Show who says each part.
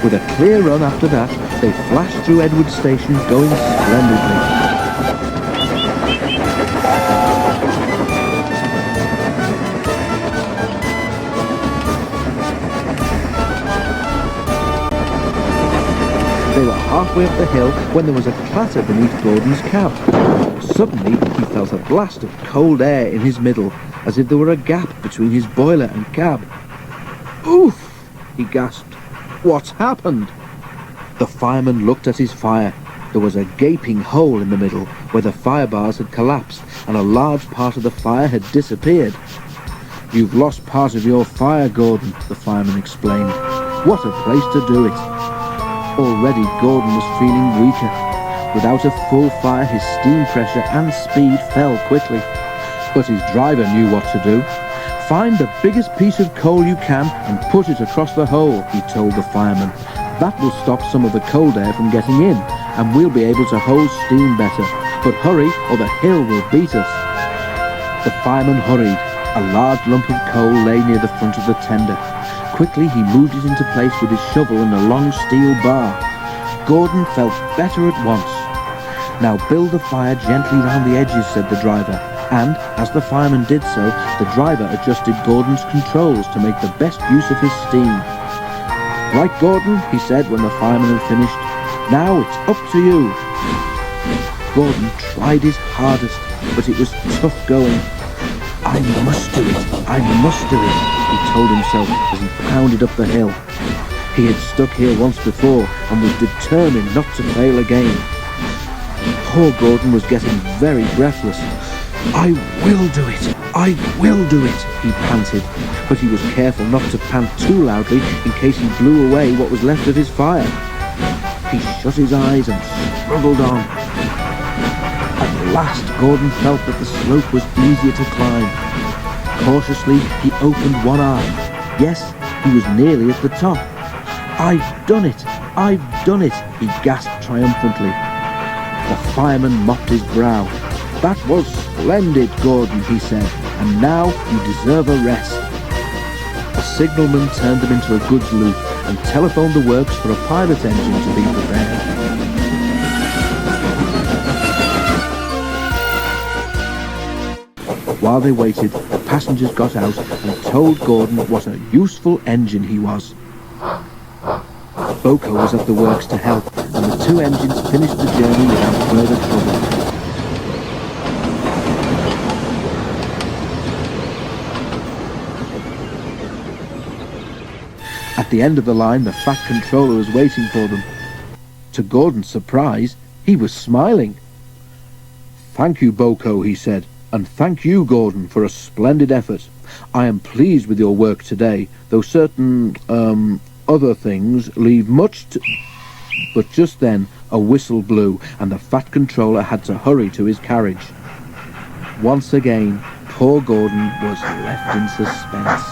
Speaker 1: With a clear run after that, they flashed through Edward Station, going splendidly. They were halfway up the hill when there was a clatter beneath Gordon's cab. Suddenly, he felt a blast of cold air in his middle, as if there were a gap between his boiler and cab. "Oof!" he gasped. "What's happened?" The fireman looked at his fire. There was a gaping hole in the middle where the fire bars had collapsed and a large part of the fire had disappeared. "You've lost part of your fire, Gordon," the fireman explained. "What a place to do it." Already Gordon was feeling weaker. Without a full fire, his steam pressure and speed fell quickly. But his driver knew what to do. "Find the biggest piece of coal you can and put it across the hole," he told the fireman. "That will stop some of the cold air from getting in, and we'll be able to hold steam better. But hurry, or the hill will beat us." The fireman hurried. A large lump of coal lay near the front of the tender. Quickly he moved it into place with his shovel and a long steel bar. Gordon felt better at once. "Now build the fire gently round the edges," said the driver, and as the fireman did so, the driver adjusted Gordon's controls to make the best use of his steam. "Right, Gordon," he said when the fireman had finished. "Now it's up to you." Gordon tried his hardest, but it was tough going. "I must do it, I must do it," he told himself as he pounded up the hill. He had stuck here once before and was determined not to fail again. Poor Gordon was getting very breathless. "I will do it, I will do it," he panted, but he was careful not to pant too loudly in case he blew away what was left of his fire. He shut his eyes and struggled on. At last Gordon felt that the slope was easier to climb. Cautiously he opened one eye. Yes, he was nearly at the top. "I've done it! I've done it!" he gasped triumphantly. The fireman mopped his brow. "That was splendid, Gordon," he said, "and now you deserve a rest." A signalman turned them into a goods loop and telephoned the works for a pilot engine to be prepared. While they waited, the passengers got out and told Gordon what a useful engine he was. Boko was at the works to help, and the two engines finished the journey without further trouble. At the end of the line, the Fat Controller was waiting for them. To Gordon's surprise, he was smiling. "Thank you, Boko," he said. "And thank you, Gordon, for a splendid effort. I am pleased with your work today, though certain, other things leave much to..." But just then, a whistle blew, and the Fat Controller had to hurry to his carriage. Once again, poor Gordon was left in suspense.